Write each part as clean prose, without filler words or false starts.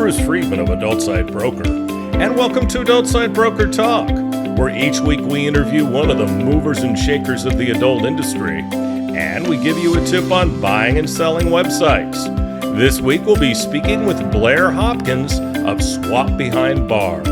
Bruce Friedman of Adult Site Broker, and welcome to Adult Site Broker Talk, where each week we interview one of the movers and shakers of the adult industry, and we give you a tip on buying and selling websites. This week we'll be speaking with Blair Hopkins of SWOP Behind Bars.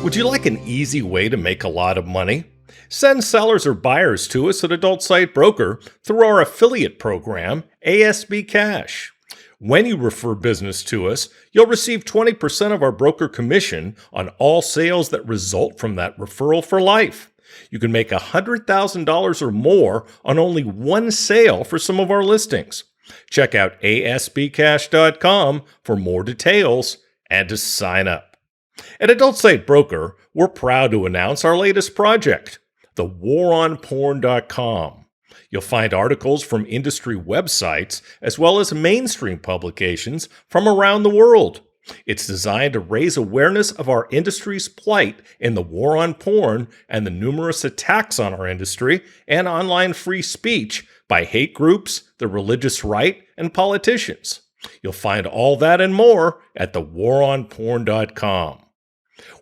Would you like an easy way to make a lot of money? Send sellers or buyers to us at Adult Site Broker through our affiliate program, ASB Cash. When you refer business to us, you'll receive 20% of our broker commission on all sales that result from that referral for life. You can make $100,000 or more on only one sale for some of our listings. Check out asbcash.com for more details and to sign up. At Adult Site Broker, we're proud to announce our latest project, thewaronporn.com. You'll find articles from industry websites as well as mainstream publications from around the world. It's designed to raise awareness of our industry's plight in the war on porn and the numerous attacks on our industry and online free speech by hate groups, the religious right, and politicians. You'll find all that and more at thewaronporn.com.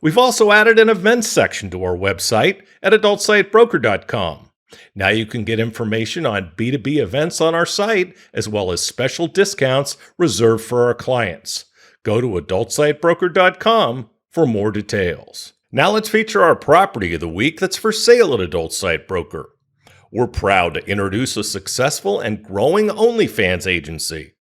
We've also added an events section to our website at adultsitebroker.com. Now you can get information on B2B events on our site, as well as special discounts reserved for our clients. Go to adultsitebroker.com for more details. Now let's feature our property of the week that's for sale at Adult Site Broker. We're proud to introduce a successful and growing OnlyFans agency.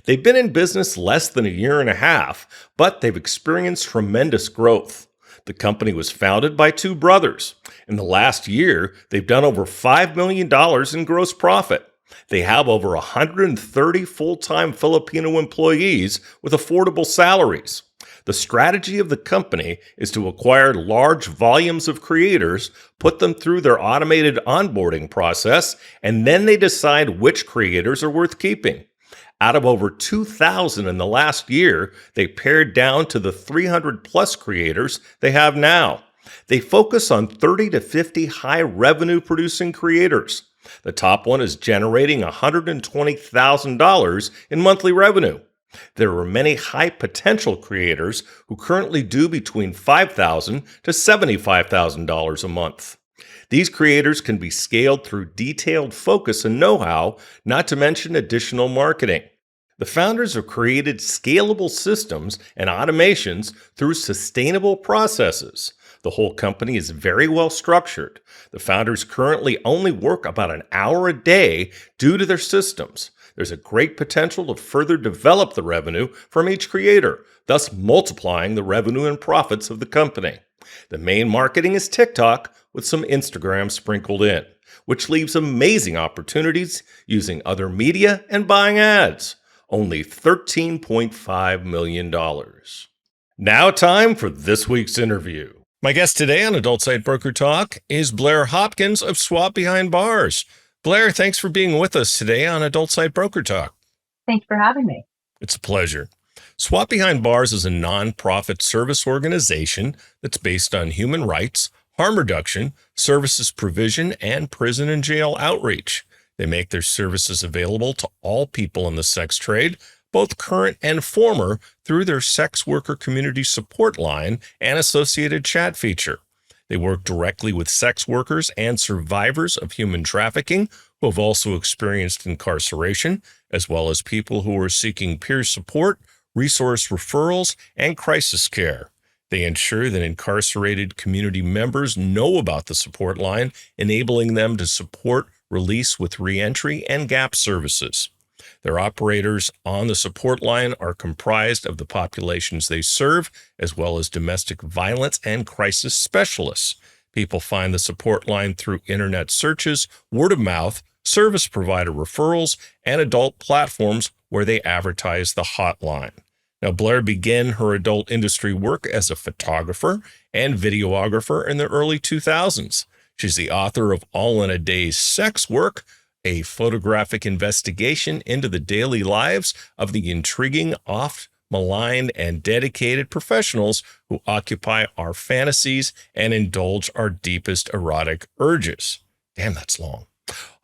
They've been in business less than a year and a half, but they've experienced tremendous growth. The company was founded by two brothers. In the last year, they've done over $5 million in gross profit. They have over 130 full-time Filipino employees with affordable salaries. The strategy of the company is to acquire large volumes of creators, put them through their automated onboarding process, and then they decide which creators are worth keeping. Out of over 2,000 in the last year, they pared down to the 300-plus creators they have now. They focus on 30 to 50 high revenue-producing creators. The top one is generating $120,000 in monthly revenue. There are many high-potential creators who currently do between $5,000 to $75,000 a month. These creators can be scaled through detailed focus and know-how, not to mention additional marketing. The founders have created scalable systems and automations through sustainable processes. The whole company is very well structured. The founders currently only work about an hour a day due to their systems. There's a great potential to further develop the revenue from each creator, thus multiplying the revenue and profits of the company. The main marketing is TikTok, with some Instagram sprinkled in, which leaves amazing opportunities using other media and buying ads. Only $13.5 million. Now time for this week's interview. My guest today on Adult Site Broker Talk is Blair Hopkins of SWOP Behind Bars. Blair, thanks for being with us today on Adult Site Broker Talk. Thanks for having me. It's a pleasure. SWOP Behind Bars is a nonprofit service organization that's based on human rights, harm reduction, services provision, and prison and jail outreach. They make their services available to all people in the sex trade, both current and former, through their sex worker community support line and associated chat feature. They work directly with sex workers and survivors of human trafficking who have also experienced incarceration, as well as people who are seeking peer support, resource referrals, and crisis care. They ensure that incarcerated community members know about the support line, enabling them to support release with reentry and gap services. Their operators on the support line are comprised of the populations they serve, as well as domestic violence and crisis specialists. People find the support line through internet searches, word of mouth, service provider referrals, and adult platforms where they advertise the hotline. Now, Blair began her adult industry work as a photographer and videographer in the early 2000s. She's the author of All in a Day's Sex Work, a photographic investigation into the daily lives of the intriguing, oft-maligned, and dedicated professionals who occupy our fantasies and indulge our deepest erotic urges. Damn, that's long.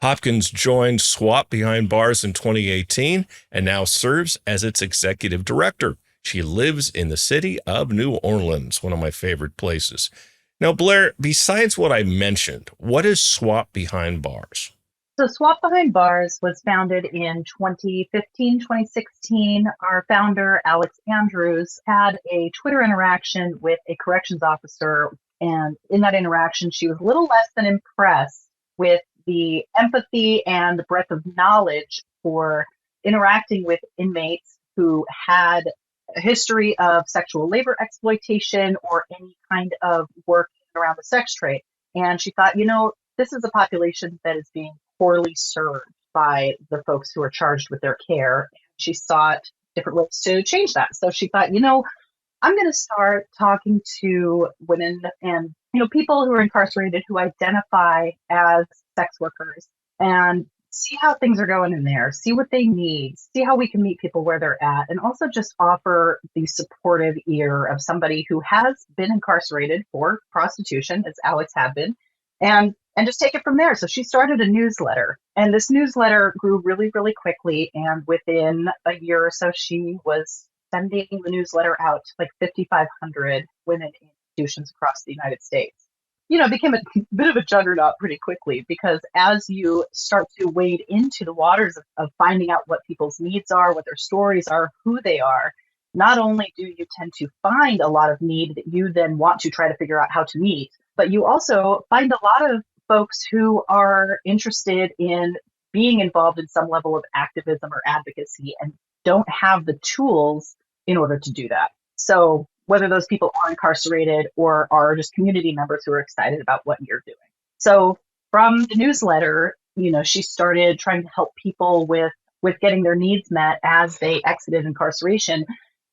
Hopkins joined SWOP Behind Bars in 2018 and now serves as its executive director. She lives in the city of New Orleans, one of my favorite places. Now, Blair, besides what I mentioned, what is SWOP Behind Bars? So SWOP Behind Bars was founded in 2015, 2016. Our founder, Alex Andrews, had a Twitter interaction with a corrections officer. And in that interaction, she was a little less than impressed with the empathy and the breadth of knowledge for interacting with inmates who had a history of sexual labor exploitation or any kind of work around the sex trade. And she thought, this is a population that is being poorly served by the folks who are charged with their care. She sought different ways to change that. So she thought, I'm going to start talking to women and, people who are incarcerated who identify as sex workers and see how things are going in there, see what they need, see how we can meet people where they're at, and also just offer the supportive ear of somebody who has been incarcerated for prostitution, as Alex had been, and just take it from there. So she started a newsletter, and this newsletter grew really, really quickly. And within a year or so, she was sending the newsletter out to like 5,500 women in institutions across the United States. It became a bit of a juggernaut pretty quickly, because as you start to wade into the waters of finding out what people's needs are, what their stories are, who they are, not only do you tend to find a lot of need that you then want to try to figure out how to meet, but you also find a lot of folks who are interested in being involved in some level of activism or advocacy and don't have the tools in order to do that. So whether those people are incarcerated or are just community members who are excited about what you're doing. So from the newsletter, she started trying to help people with getting their needs met as they exited incarceration.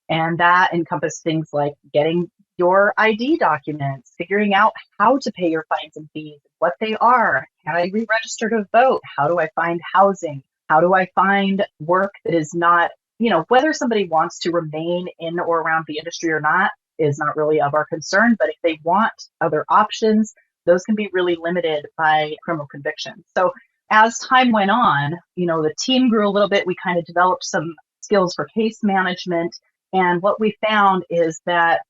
And that encompassed things like getting your ID documents, figuring out how to pay your fines and fees, what they are, how do I re-register to vote, how do I find housing, how do I find work that is not, whether somebody wants to remain in or around the industry or not is not really of our concern, but if they want other options, those can be really limited by criminal convictions. So as time went on, the team grew a little bit. We kind of developed some skills for case management. And what we found is that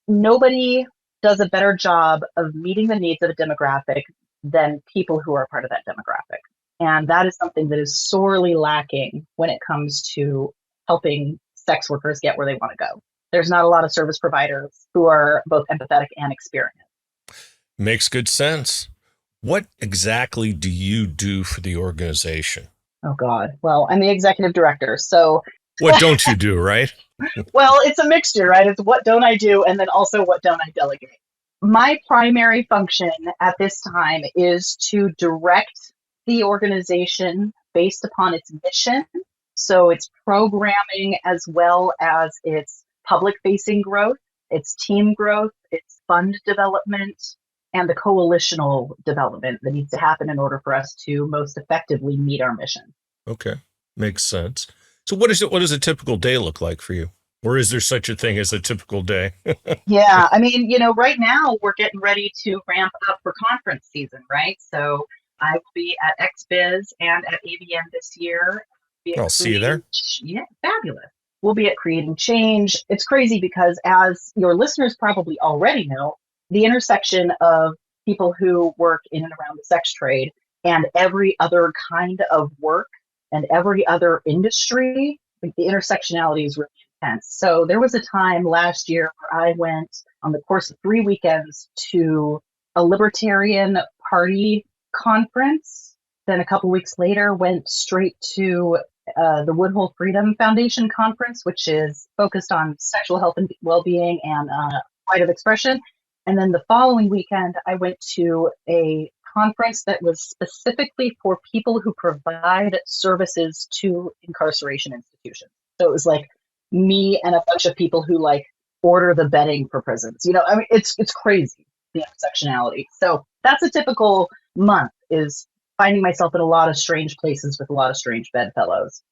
nobody does a better job of meeting the needs of a demographic than people who are part of that demographic. And that is something that is sorely lacking when it comes to helping sex workers get where they want to go. There's not a lot of service providers who are both empathetic and experienced. Makes good sense. What exactly do you do for the organization? Oh, God. Well, I'm the executive director. So what don't you do, right? Well, it's a mixture, right? It's what don't I do, and then also what don't I delegate. My primary function at this time is to direct the organization based upon its mission. So it's programming as well as its public-facing growth, its team growth, its fund development, and the coalitional development that needs to happen in order for us to most effectively meet our mission. Okay, makes sense. So what does a typical day look like for you? Or is there such a thing as a typical day? Yeah, I mean, right now we're getting ready to ramp up for conference season, right? So I will be at XBiz and at ABN this year. I'll see you there. Yeah, fabulous. We'll be at Creating Change. It's crazy because, as your listeners probably already know, the intersection of people who work in and around the sex trade and every other kind of work and every other industry, the intersectionality is really intense. So there was a time last year where I went on the course of 3 weekends to a Libertarian Party conference. Then a couple weeks later, went straight to the Woodhull Freedom Foundation conference, which is focused on sexual health and well-being and right of expression. And then the following weekend, I went to a conference that was specifically for people who provide services to incarceration institutions. So it was like me and a bunch of people who order the bedding for prisons. I mean, it's crazy, the intersectionality. So that's a typical month, is finding myself in a lot of strange places with a lot of strange bedfellows.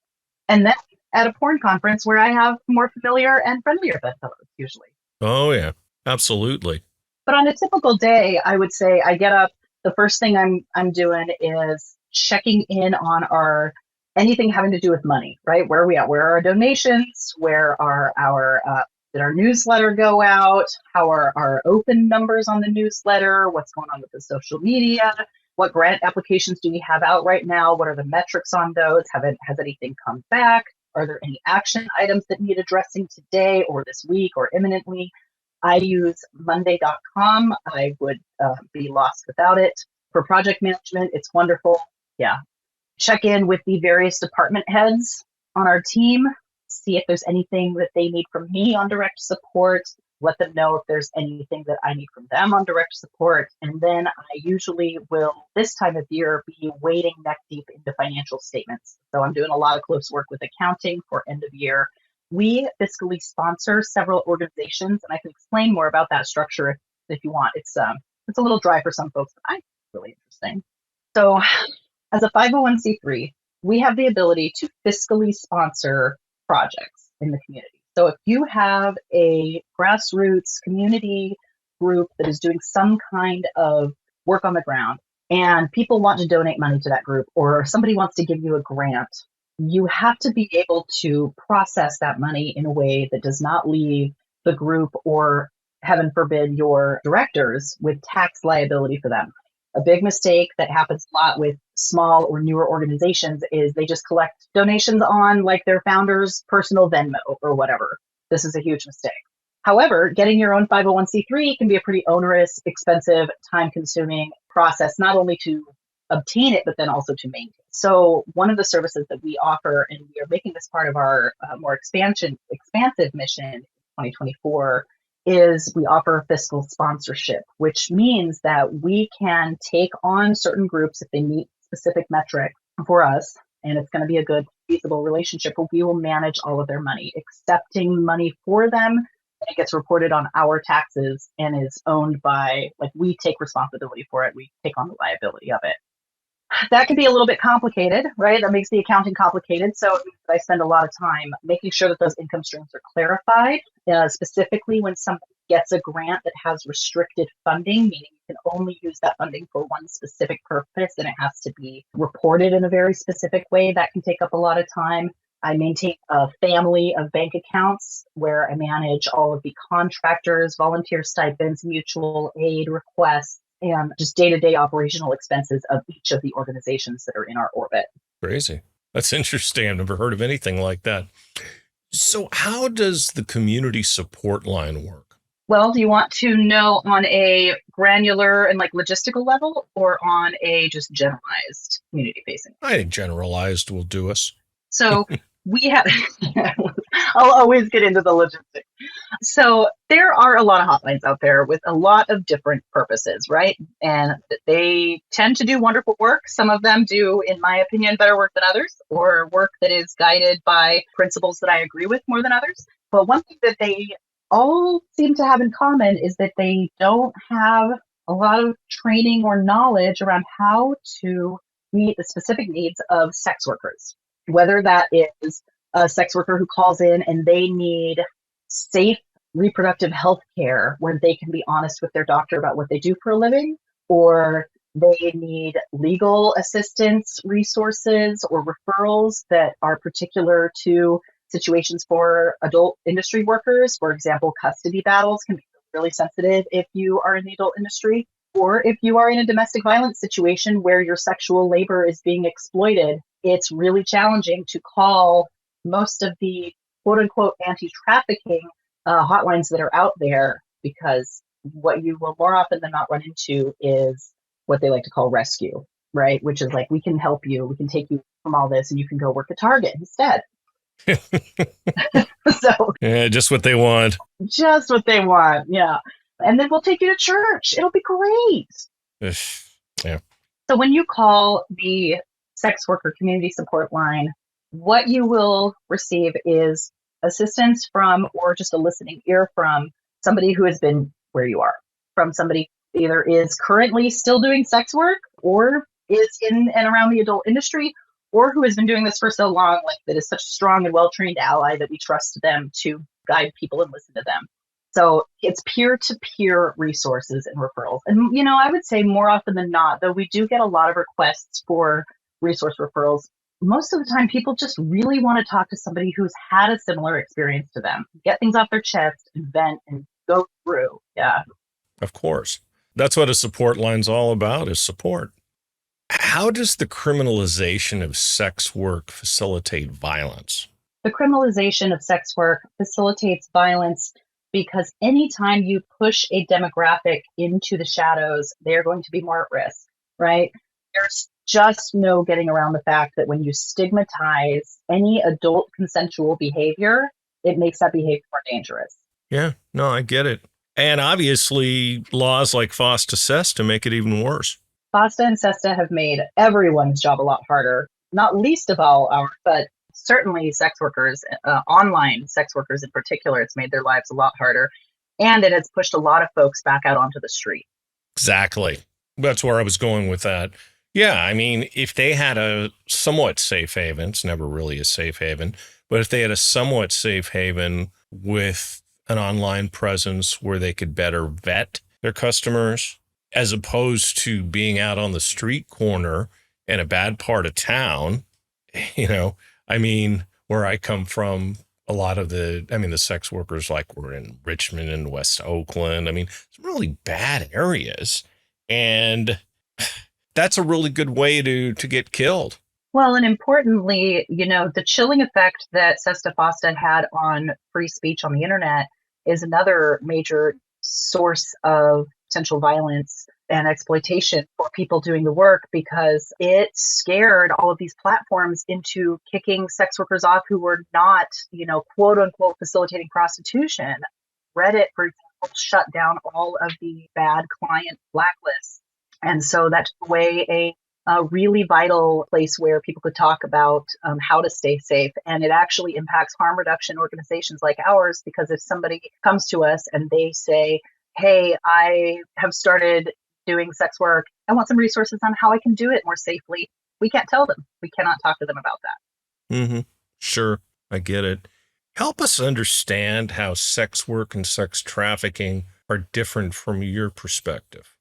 And then at a porn conference where I have more familiar and friendlier bedfellows usually. Oh, yeah, absolutely. But on a typical day, I would say I get up The first thing I'm doing is checking in on our anything having to do with money, right? Where are we at? Where are our donations? Where are our did our newsletter go out? How are our open numbers on the newsletter? What's going on with the social media? What grant applications do we have out right now? What are the metrics on those? Has anything come back? Are there any action items that need addressing today or this week or imminently? I use Monday.com. I would be lost without it. For project management, it's wonderful. Yeah. Check in with the various department heads on our team, see if there's anything that they need from me on direct support, let them know if there's anything that I need from them on direct support. And then I usually will, this time of year, be wading neck deep into financial statements. So I'm doing a lot of close work with accounting for end of year. We fiscally sponsor several organizations, and I can explain more about that structure if you want. It's a little dry for some folks, but I think it's really interesting. So as a 501c3, we have the ability to fiscally sponsor projects in the community. So if you have a grassroots community group that is doing some kind of work on the ground and people want to donate money to that group, or somebody wants to give you a grant, you have to be able to process that money in a way that does not leave the group or, heaven forbid, your directors with tax liability for them. A big mistake that happens a lot with small or newer organizations is they just collect donations on like their founder's personal Venmo or whatever. This is a huge mistake. However, getting your own 501c3 can be a pretty onerous, expensive, time-consuming process, not only to obtain it, but then also to maintain. So one of the services that we offer, and we are making this part of our more expansive mission in 2024, is we offer fiscal sponsorship, which means that we can take on certain groups if they meet specific metrics for us, and it's going to be a good, feasible relationship where we will manage all of their money, accepting money for them. It gets reported on our taxes and is owned by, like, we take responsibility for it. We take on the liability of it. That can be a little bit complicated, right? That makes the accounting complicated. So I spend a lot of time making sure that those income streams are clarified, specifically when somebody gets a grant that has restricted funding, meaning you can only use that funding for one specific purpose and it has to be reported in a very specific way. That can take up a lot of time. I maintain a family of bank accounts where I manage all of the contractors, volunteer stipends, mutual aid requests, and just day-to-day operational expenses of each of the organizations that are in our orbit. Crazy. That's interesting. I've never heard of anything like that. So how does the community support line work? Well, do you want to know on a granular and like logistical level or on a just generalized community facing? I think generalized will do us. So we have, I'll always get into the logistics. So there are a lot of hotlines out there with a lot of different purposes, right? And they tend to do wonderful work. Some of them do, in my opinion, better work than others, or work that is guided by principles that I agree with more than others. But one thing that they all seem to have in common is that they don't have a lot of training or knowledge around how to meet the specific needs of sex workers, whether that is a sex worker who calls in and they need safe reproductive health care where they can be honest with their doctor about what they do for a living, or they need legal assistance resources or referrals that are particular to situations for adult industry workers. For example, custody battles can be really sensitive if you are in the adult industry, or if you are in a domestic violence situation where your sexual labor is being exploited. It's really challenging to call most of the quote unquote anti-trafficking hotlines that are out there, because what you will more often than not run into is what they like to call rescue, right? Which is like, we can help you, we can take you from all this and you can go work at Target instead. So yeah, just what they want. Just what they want, yeah. And then we'll take you to church. It'll be great. Yeah. So when you call the sex worker community support line, what you will receive is assistance from, or just a listening ear from, somebody who has been where you are, from somebody who either is currently still doing sex work or is in and around the adult industry, or who has been doing this for so long, like that is such a strong and well-trained ally that we trust them to guide people and listen to them. So it's peer-to-peer resources and referrals. And, I would say more often than not, though we do get a lot of requests for resource referrals, most of the time people just really want to talk to somebody who's had a similar experience to them, get things off their chest and vent and go through. Yeah. Of course. That's what a support line's all about, is support. How does the criminalization of sex work facilitate violence? The criminalization of sex work facilitates violence because anytime you push a demographic into the shadows, they're going to be more at risk, right? There's just no getting around the fact that when you stigmatize any adult consensual behavior, it makes that behavior more dangerous. Yeah, no, I get it. And obviously, laws like FOSTA SESTA make it even worse. FOSTA and SESTA have made everyone's job a lot harder, not least of all ours, but certainly sex workers, online sex workers in particular. It's made their lives a lot harder, and it has pushed a lot of folks back out onto the street. Exactly. That's where I was going with that. Yeah, I mean, if they had a somewhat safe haven, it's never really a safe haven, but if they had a somewhat safe haven with an online presence where they could better vet their customers, as opposed to being out on the street corner in a bad part of town, I mean, where I come from, a lot of the sex workers were in Richmond and West Oakland. I mean, some really bad areas. And that's a really good way to get killed. Well, and importantly, the chilling effect that SESTA FOSTA had on free speech on the internet is another major source of potential violence and exploitation for people doing the work, because it scared all of these platforms into kicking sex workers off who were not, quote unquote, facilitating prostitution. Reddit, for example, shut down all of the bad client blacklists. And so that took away a really vital place where people could talk about how to stay safe. And it actually impacts harm reduction organizations like ours, because if somebody comes to us and they say, hey, I have started doing sex work, I want some resources on how I can do it more safely, we can't tell them. We cannot talk to them about that. Mm-hmm. Sure, I get it. Help us understand how sex work and sex trafficking are different from your perspective.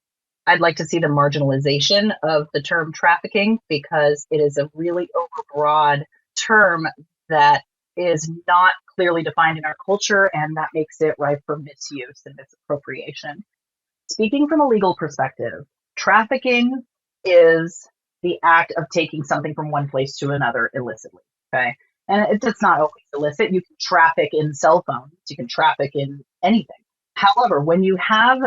I'd like to see the marginalization of the term trafficking, because it is a really overbroad term that is not clearly defined in our culture, and that makes it ripe for misuse and misappropriation. Speaking from a legal perspective, trafficking is the act of taking something from one place to another illicitly, okay? And it's not always illicit. You can traffic in cell phones. You can traffic in anything. However, when you have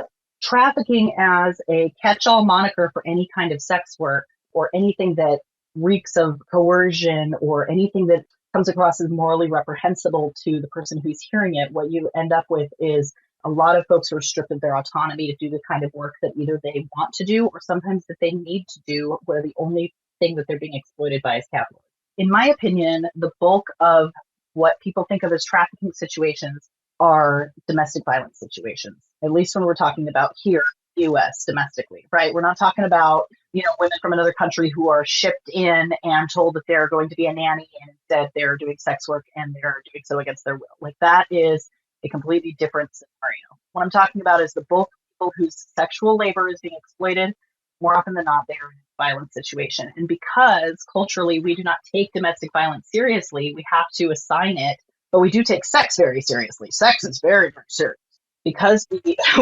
trafficking as a catch-all moniker for any kind of sex work, or anything that reeks of coercion, or anything that comes across as morally reprehensible to the person who's hearing it, what you end up with is a lot of folks who are stripped of their autonomy to do the kind of work that either they want to do or sometimes that they need to do, where the only thing that they're being exploited by is capitalism. In my opinion, the bulk of what people think of as trafficking situations are domestic violence situations, at least when we're talking about here, U.S. domestically, right? We're not talking about, women from another country who are shipped in and told that they're going to be a nanny, and instead they're doing sex work and they're doing so against their will. Like, that is a completely different scenario. What I'm talking about is the bulk of people whose sexual labor is being exploited. More often than not, they are in a violent situation. And because culturally we do not take domestic violence seriously, we have to assign it, but we do take sex very seriously. Sex is very, very serious, because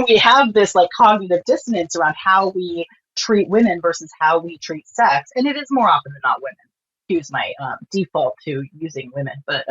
we have this cognitive dissonance around how we treat women versus how we treat sex. And it is more often than not women. Excuse my default to using women, but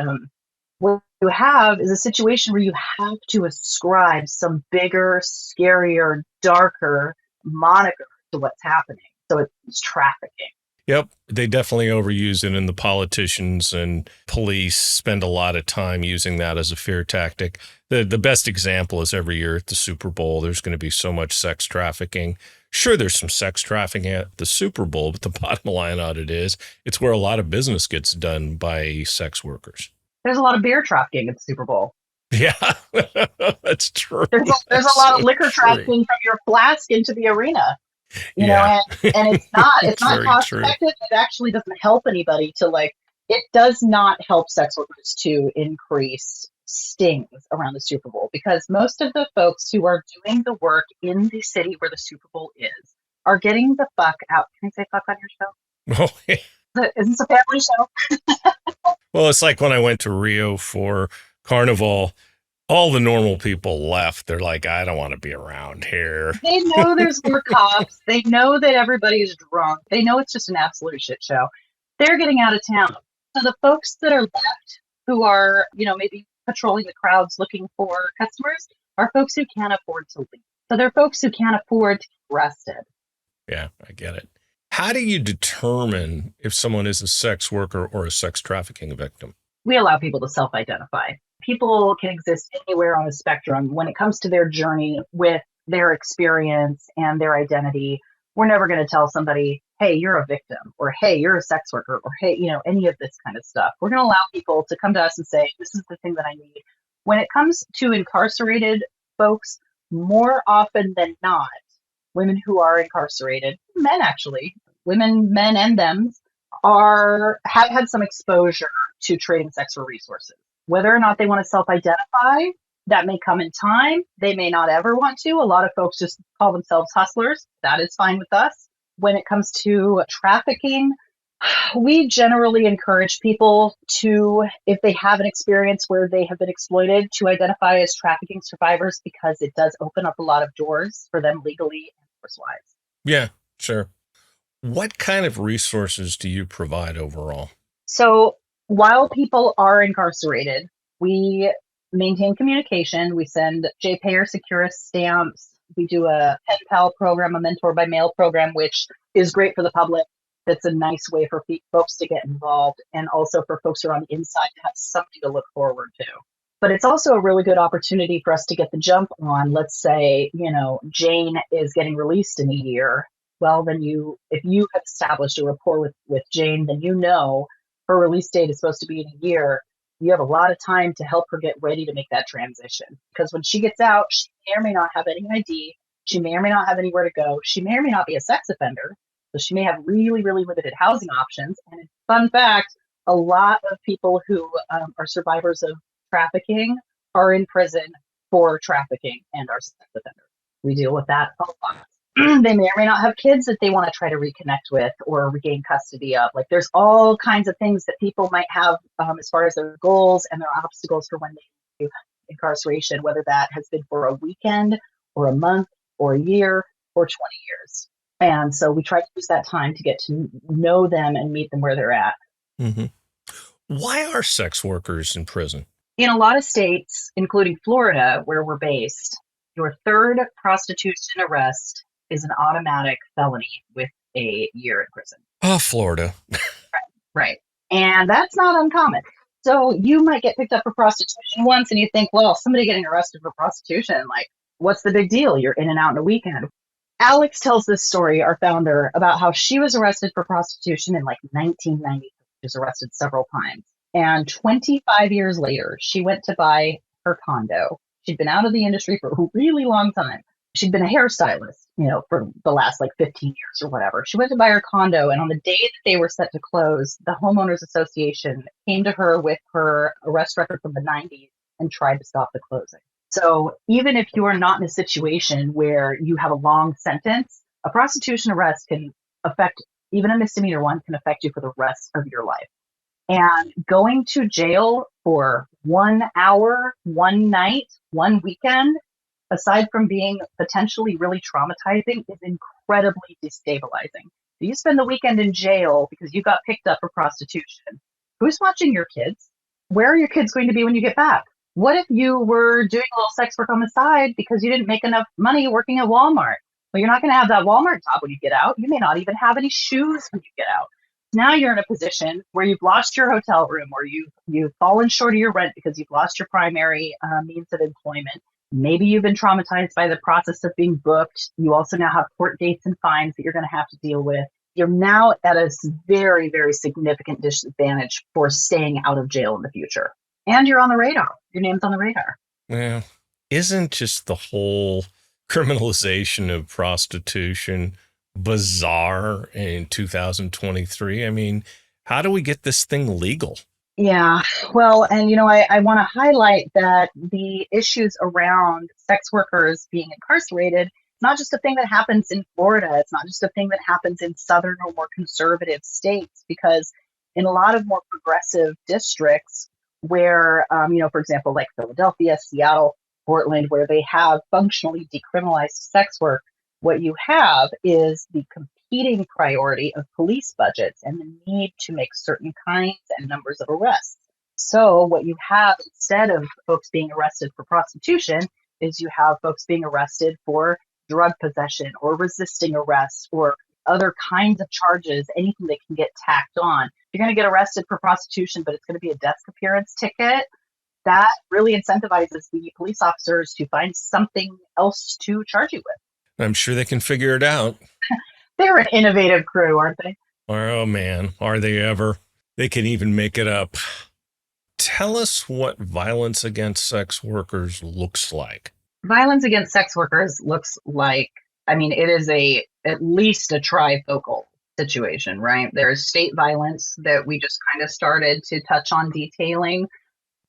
what you have is a situation where you have to ascribe some bigger, scarier, darker moniker to what's happening. So it's trafficking. Yep, they definitely overuse it, and the politicians and police spend a lot of time using that as a fear tactic. The best example is every year at the Super Bowl, there's going to be so much sex trafficking. Sure, there's some sex trafficking at the Super Bowl, but the bottom line on it is it's where a lot of business gets done by sex workers. There's a lot of beer trafficking at the Super Bowl. Yeah, that's true. There's a lot of liquor trafficking from your flask into the arena. And it's not cost effective. It actually doesn't help anybody it does not help sex workers to increase stings around the Super Bowl because most of the folks who are doing the work in the city where the Super Bowl is are getting the fuck out. Can I say fuck on your show? Oh, Is this a family show? well, it's like when I went to Rio for Carnival, all the normal people left. They're like, I don't want to be around here. They know there's more cops. They know that everybody's drunk. They know it's just an absolute shit show. They're getting out of town. So the folks that are left who are, maybe patrolling the crowds looking for customers are folks who can't afford to leave. So they're folks who can't afford to get arrested. Yeah, I get it. How do you determine if someone is a sex worker or a sex trafficking victim? We allow people to self-identify. People can exist anywhere on the spectrum. When it comes to their journey with their experience and their identity, we're never going to tell somebody, hey, you're a victim, or hey, you're a sex worker, or hey, any of this kind of stuff. We're going to allow people to come to us and say, this is the thing that I need. When it comes to incarcerated folks, more often than not, women who are incarcerated, men actually, women, men, and them, have had some exposure to trading sex for resources. Whether or not they want to self-identify, that may come in time. They may not ever want to. A lot of folks just call themselves hustlers. That is fine with us. When it comes to trafficking, we generally encourage people to, if they have an experience where they have been exploited, to identify as trafficking survivors because it does open up a lot of doors for them legally and force-wise. Yeah, sure. What kind of resources do you provide overall? So while people are incarcerated, we maintain communication. We send JPay or Securus stamps. We do a pen pal program, a mentor by mail program, which is great for the public. That's a nice way for folks to get involved, and also for folks who are on the inside to have something to look forward to. But it's also a really good opportunity for us to get the jump on. Let's say, Jane is getting released in a year. Well, then if you have established a rapport with Jane, then her release date is supposed to be in a year. You have a lot of time to help her get ready to make that transition. Because when she gets out, she may or may not have any ID. She may or may not have anywhere to go. She may or may not be a sex offender. So she may have really, really limited housing options. And fun fact, a lot of people who are survivors of trafficking are in prison for trafficking and are sex offenders. We deal with that a lot. They may or may not have kids that they want to try to reconnect with or regain custody of. Like there's all kinds of things that people might have as far as their goals and their obstacles for when they do incarceration, whether that has been for a weekend or a month or a year or 20 years. And so we try to use that time to get to know them and meet them where they're at. Mm-hmm. Why are sex workers in prison? In a lot of states, including Florida, where we're based, your third prostitution arrest is an automatic felony with a year in prison. Oh, Florida. Right. And that's not uncommon. So you might get picked up for prostitution once and you think, well, somebody getting arrested for prostitution, like, what's the big deal? You're in and out in a weekend. Alex tells this story, our founder, about how she was arrested for prostitution in 1990. She was arrested several times. And 25 years later, she went to buy her condo. She'd been out of the industry for a really long time. She'd been a hairstylist, for the last 15 years or whatever. She went to buy her condo, and on the day that they were set to close, the homeowners association came to her with her arrest record from the 90s and tried to stop the closing. So even if you are not in a situation where you have a long sentence, a prostitution arrest can affect, even a misdemeanor one can affect you for the rest of your life. And going to jail for 1 hour, one night, one weekend, aside from being potentially really traumatizing, is incredibly destabilizing. If you spend the weekend in jail because you got picked up for prostitution, who's watching your kids? Where are your kids going to be when you get back? What if you were doing a little sex work on the side because you didn't make enough money working at Walmart? Well, you're not going to have that Walmart job when you get out. You may not even have any shoes when you get out. Now you're in a position where you've lost your hotel room, or you've fallen short of your rent because you've lost your primary means of employment. Maybe you've been traumatized by the process of being booked. You also now have court dates and fines that you're going to have to deal with. You're now at a very, very significant disadvantage for staying out of jail in the future. And you're on the radar. Your name's on the radar. Well, isn't just the whole criminalization of prostitution bizarre in 2023? I mean, how do we get this thing legal? Yeah, well, and I want to highlight that the issues around sex workers being incarcerated, it's not just a thing that happens in Florida. It's not just a thing that happens in southern or more conservative states, because in a lot of more progressive districts where, for example, like Philadelphia, Seattle, Portland, where they have functionally decriminalized sex work, what you have is the competing priority of police budgets and the need to make certain kinds and numbers of arrests. So, what you have instead of folks being arrested for prostitution is you have folks being arrested for drug possession or resisting arrest or other kinds of charges, anything that can get tacked on. You're going to get arrested for prostitution, but it's going to be a desk appearance ticket. That really incentivizes the police officers to find something else to charge you with. I'm sure they can figure it out. They're an innovative crew, aren't they? Oh, man, are they ever? They can even make it up. Tell us what violence against sex workers looks like. Violence against sex workers looks like, it is at least a trifocal situation, right? There's state violence that we just kind of started to touch on detailing.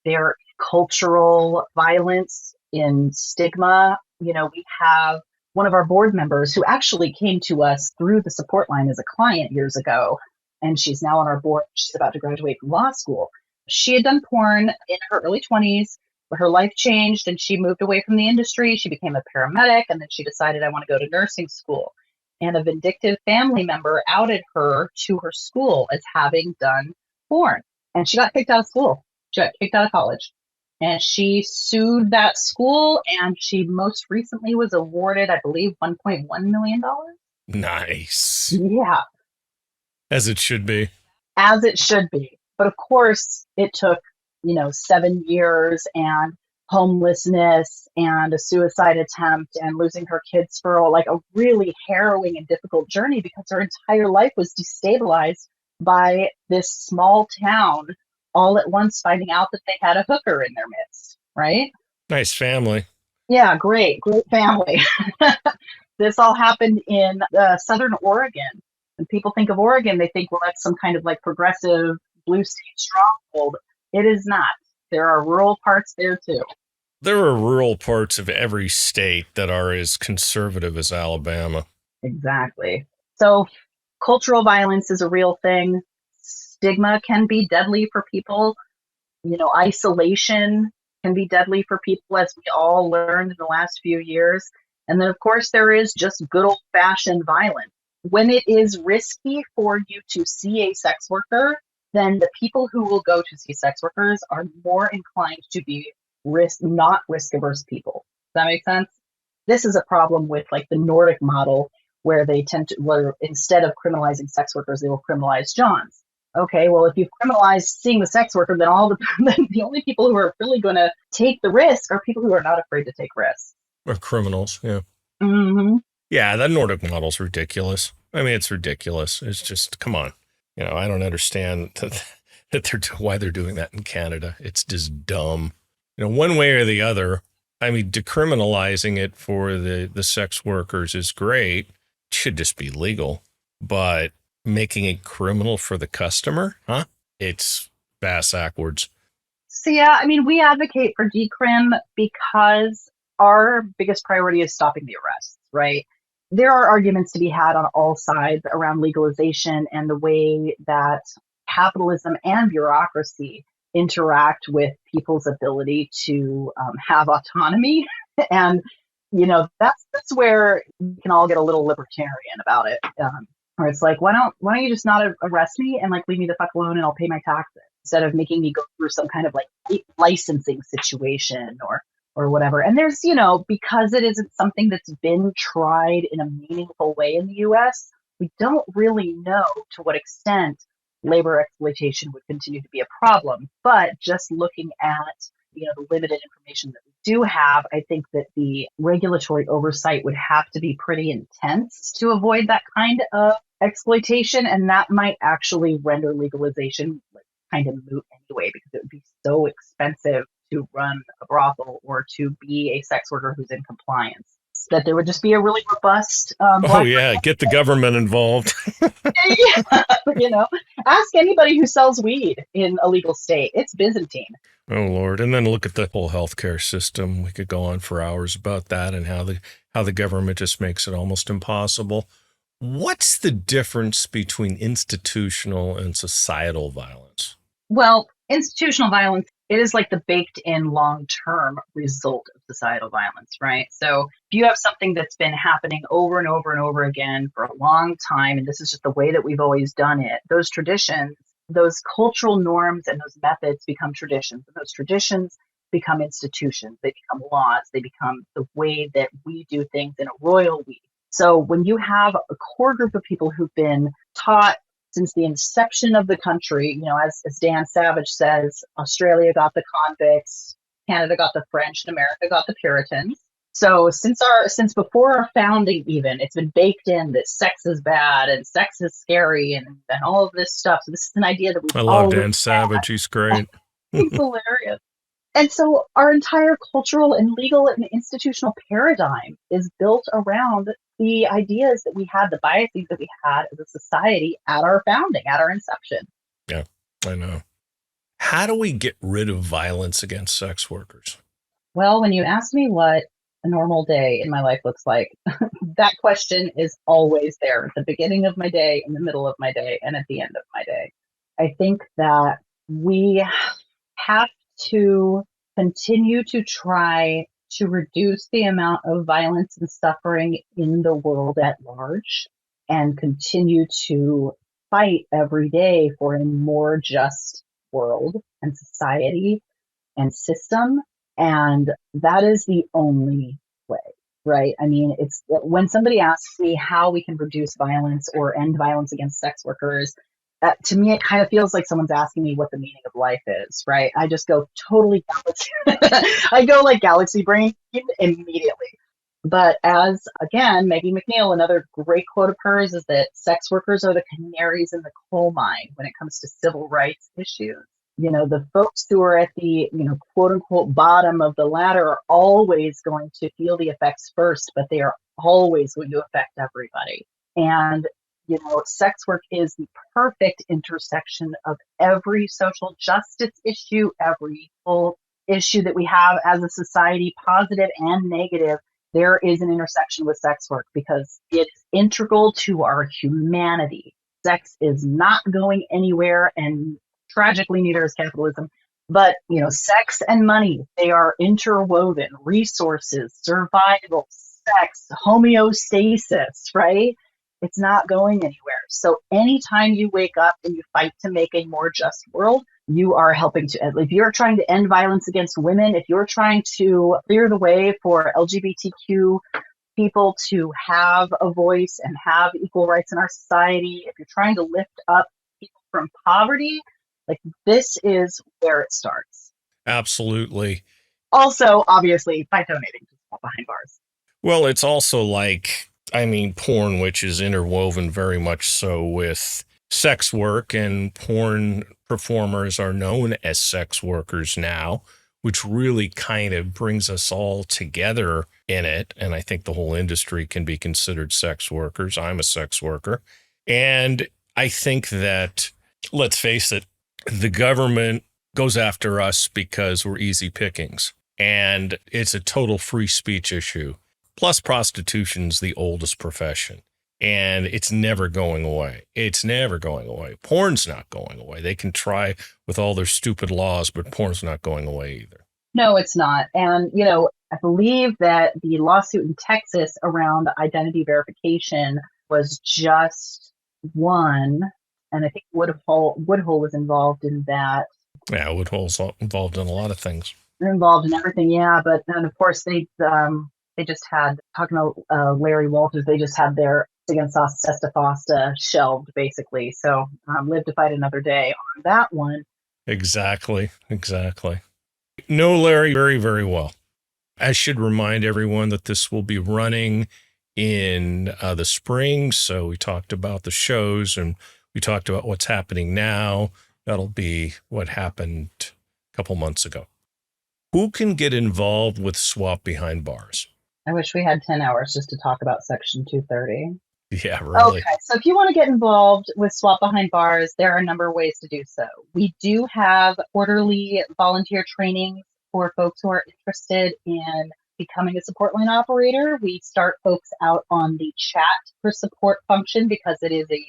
There cultural violence in stigma. We have one of our board members who actually came to us through the support line as a client years ago, and she's now on our board. She's about to graduate from law school. She had done porn in her early 20s, but her life changed and she moved away from the industry. She became a paramedic, and then she decided, I want to go to nursing school. And a vindictive family member outed her to her school as having done porn. And she got kicked out of school. She got kicked out of college. And she sued that school, and she most recently was awarded, I believe, $1.1 million. Nice. Yeah, As it should be. as it should be. But of course, it took, 7 years and homelessness and a suicide attempt and losing her kids for a really harrowing and difficult journey, because her entire life was destabilized by this small town all at once finding out that they had a hooker in their midst, right? Nice family. Yeah, great family. This all happened in southern Oregon. When people think of Oregon, they think, well, that's some kind of like progressive blue state stronghold. It is not. There are rural parts there too. There are rural parts of every state that are as conservative as Alabama. Exactly. So cultural violence is a real thing. Stigma can be deadly for people. Isolation can be deadly for people, as we all learned in the last few years. And then, of course, there is just good old fashioned violence. When it is risky for you to see a sex worker, then the people who will go to see sex workers are more inclined to be not risk averse people. Does that make sense? This is a problem with like the Nordic model, where where instead of criminalizing sex workers, they will criminalize Johns. Okay, well, if you've criminalized seeing the sex worker, then the only people who are really going to take the risk are people who are not afraid to take risks. Or criminals, yeah. Mm-hmm. Yeah, that Nordic model's ridiculous. It's ridiculous. It's just, come on. I don't understand why they're doing that in Canada. It's just dumb. One way or the other. Decriminalizing it for the sex workers is great. It should just be legal. But making it criminal for the customer, huh? It's bass backwards. So yeah, we advocate for decrim because our biggest priority is stopping the arrests, right? There are arguments to be had on all sides around legalization and the way that capitalism and bureaucracy interact with people's ability to have autonomy. And, that's where we can all get a little libertarian about it. Where it's like, why don't you just not arrest me and like leave me the fuck alone, and I'll pay my taxes, instead of making me go through some kind of like licensing situation or whatever. And there's, because it isn't something that's been tried in a meaningful way in the US, we don't really know to what extent labor exploitation would continue to be a problem. But just looking at, the limited information that we do have, I think that the regulatory oversight would have to be pretty intense to avoid that kind of exploitation. And that might actually render legalization kind of moot anyway, because it would be so expensive to run a brothel or to be a sex worker who's in compliance. that there would just be a really robust Oh, yeah. Get the government involved. you know, ask anybody who sells weed in a legal state. It's Byzantine. Oh, Lord. And then look at the whole healthcare system. We could go on for hours about that and how the government just makes it almost impossible. What's the difference between institutional and societal violence? Well, institutional violence, it is like the baked in long term result of societal violence, right? So if you have something that's been happening over and over and over again for a long time, and this is just the way that we've always done it, those traditions, those cultural norms and those methods become traditions. And those traditions become institutions. They become laws. They become the way that we do things in a royal we. So when you have a core group of people who've been taught since the inception of the country, you know, as Dan Savage says, Australia got the convicts, Canada got the French, and America got the Puritans. So since before our founding even, it's been baked in that sex is bad and sex is scary and all of this stuff. So this is an idea that I love Dan Savage. He's great. He's hilarious. And so our entire cultural and legal and institutional paradigm is built around the ideas that we had, the biases that we had as a society at our founding, at our inception. Yeah, I know. How do we get rid of violence against sex workers? Well, when you ask me what a normal day in my life looks like, that question is always there at the beginning of my day, in the middle of my day, and at the end of my day. I think that we have to continue to try to reduce the amount of violence and suffering in the world at large and continue to fight every day for a more just world and society and system. And that is the only way, right? I mean, it's when somebody asks me how we can reduce violence or end violence against sex workers, to me, it kind of feels like someone's asking me what the meaning of life is, right? I just go totally galaxy. I go like galaxy brain immediately. But as, again, Maggie McNeil, another great quote of hers is that sex workers are the canaries in the coal mine when it comes to civil rights issues. You know, the folks who are at the, quote unquote, bottom of the ladder are always going to feel the effects first, but they are always going to affect everybody. And sex work is the perfect intersection of every social justice issue, every whole issue that we have as a society, positive and negative. There is an intersection with sex work because it's integral to our humanity. Sex is not going anywhere, and tragically neither is capitalism. But, sex and money, they are interwoven. Resources, survival, sex, homeostasis, right? It's not going anywhere. So anytime you wake up and you fight to make a more just world, you are helping to, if you're trying to end violence against women, if you're trying to clear the way for LGBTQ people to have a voice and have equal rights in our society, if you're trying to lift up people from poverty, like this is where it starts. Absolutely. Also, obviously, by donating to SWOP Behind Bars. Well, it's also like, porn, which is interwoven very much so with sex work, and porn performers are known as sex workers now, which really kind of brings us all together in it. And I think the whole industry can be considered sex workers. I'm a sex worker. And I think that, let's face it, the government goes after us because we're easy pickings. And it's a total free speech issue. Plus, prostitution's the oldest profession, and it's never going away. It's never going away. Porn's not going away. They can try with all their stupid laws, but porn's not going away either. No, it's not. And, I believe that the lawsuit in Texas around identity verification was just one, and I think Woodhull was involved in that. Yeah, Woodhull's involved in a lot of things. They're involved in everything, yeah. But then, of course, they just had, talking about Larry Walters, they just had their against Sesta Fosta shelved, basically. So live to fight another day on that one. Exactly. No, Larry, very, very well. I should remind everyone that this will be running in the spring. So we talked about the shows and we talked about what's happening now. That'll be what happened a couple months ago. Who can get involved with SWOP Behind Bars? I wish we had 10 hours just to talk about Section 230. Yeah, really. Okay, so if you want to get involved with SWOP Behind Bars, there are a number of ways to do so. We do have quarterly volunteer trainings for folks who are interested in becoming a support line operator. We start folks out on the chat for support function because it is a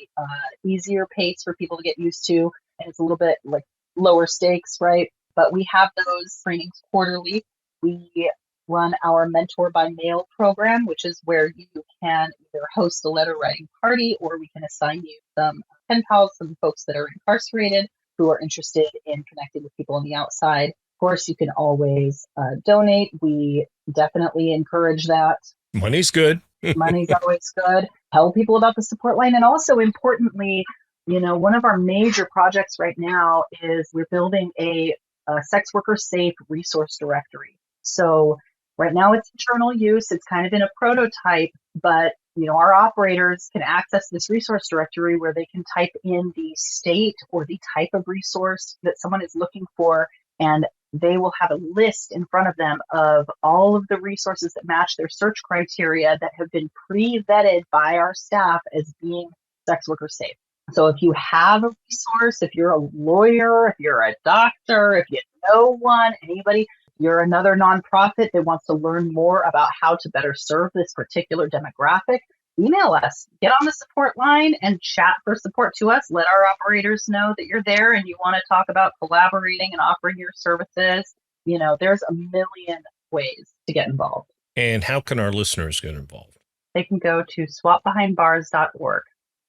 easier pace for people to get used to, and it's a little bit like lower stakes, right? But we have those trainings quarterly. We run our Mentor by Mail program, which is where you can either host a letter writing party or we can assign you some pen pals, some folks that are incarcerated who are interested in connecting with people on the outside. Of course, you can always donate. We definitely encourage that. Money's good. Money's always good. Tell people about the support line. And also importantly, one of our major projects right now is we're building a sex worker safe resource directory. So right now it's internal use. It's kind of in a prototype, but our operators can access this resource directory where they can type in the state or the type of resource that someone is looking for, and they will have a list in front of them of all of the resources that match their search criteria that have been pre-vetted by our staff as being sex worker safe. So if you have a resource, if you're a lawyer, if you're a doctor, if you know one, anybody, you're another nonprofit that wants to learn more about how to better serve this particular demographic, email us, get on the support line and chat for support to us. Let our operators know that you're there and you want to talk about collaborating and offering your services. There's a million ways to get involved. And how can our listeners get involved? They can go to swopbehindbars.org.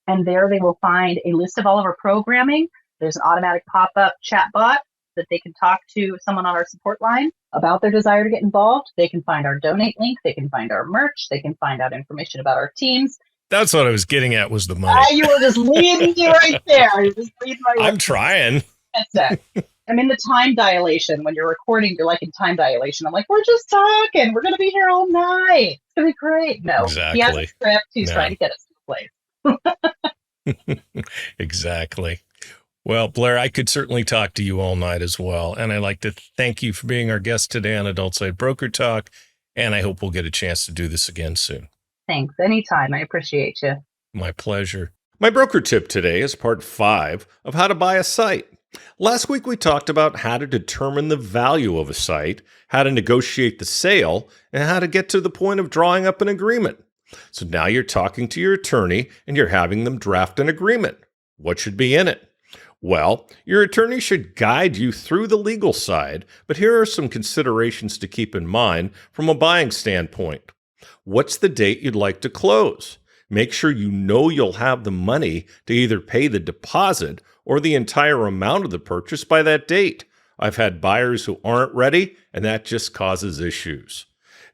And there they will find a list of all of our programming. There's an automatic pop-up chat bot that they can talk to someone on our support line about their desire to get involved. They can find our donate link. They can find our merch. They can find out information about our teams. That's what I was getting at, was the money. You were just leading me right there. You're just leading my I'm trying. That's it. I'm in the time dilation. When you're recording, you're like in time dilation. I'm like, we're just talking. We're going to be here all night. It's going to be great. No, exactly. He has a script. He's trying to get us to the place. Exactly. Well, Blair, I could certainly talk to you all night as well. And I'd like to thank you for being our guest today on Adult Side Broker Talk. And I hope we'll get a chance to do this again soon. Thanks. Anytime. I appreciate you. My pleasure. My broker tip today is part 5 of how to buy a site. Last week, we talked about how to determine the value of a site, how to negotiate the sale, and how to get to the point of drawing up an agreement. So now you're talking to your attorney and you're having them draft an agreement. What should be in it? Well, your attorney should guide you through the legal side, but here are some considerations to keep in mind from a buying standpoint. What's the date you'd like to close? Make sure you know you'll have the money to either pay the deposit or the entire amount of the purchase by that date. I've had buyers who aren't ready, and that just causes issues.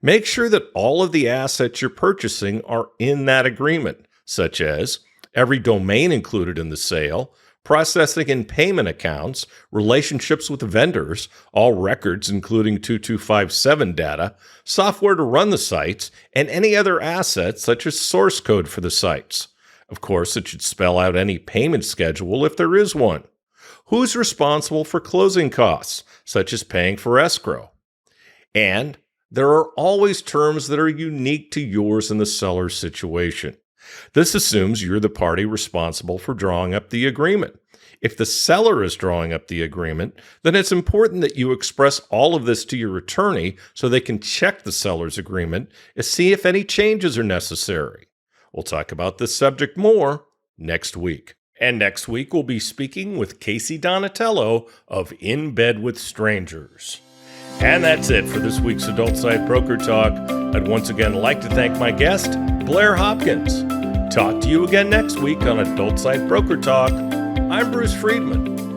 Make sure that all of the assets you're purchasing are in that agreement, such as every domain included in the sale, processing and payment accounts, relationships with vendors, all records including 2257 data, software to run the sites, and any other assets such as source code for the sites. Of course, it should spell out any payment schedule if there is one. Who's responsible for closing costs, such as paying for escrow? And there are always terms that are unique to yours and the seller's situation. This assumes you're the party responsible for drawing up the agreement. If the seller is drawing up the agreement, then it's important that you express all of this to your attorney so they can check the seller's agreement and see if any changes are necessary. We'll talk about this subject more next week. And next week, we'll be speaking with Casey Donatello of In Bed with Strangers. And that's it for this week's Adult Side Broker Talk. I'd once again like to thank my guest, Blair Hopkins. Talk to you again next week on Adult Side Broker Talk. I'm Bruce Friedman.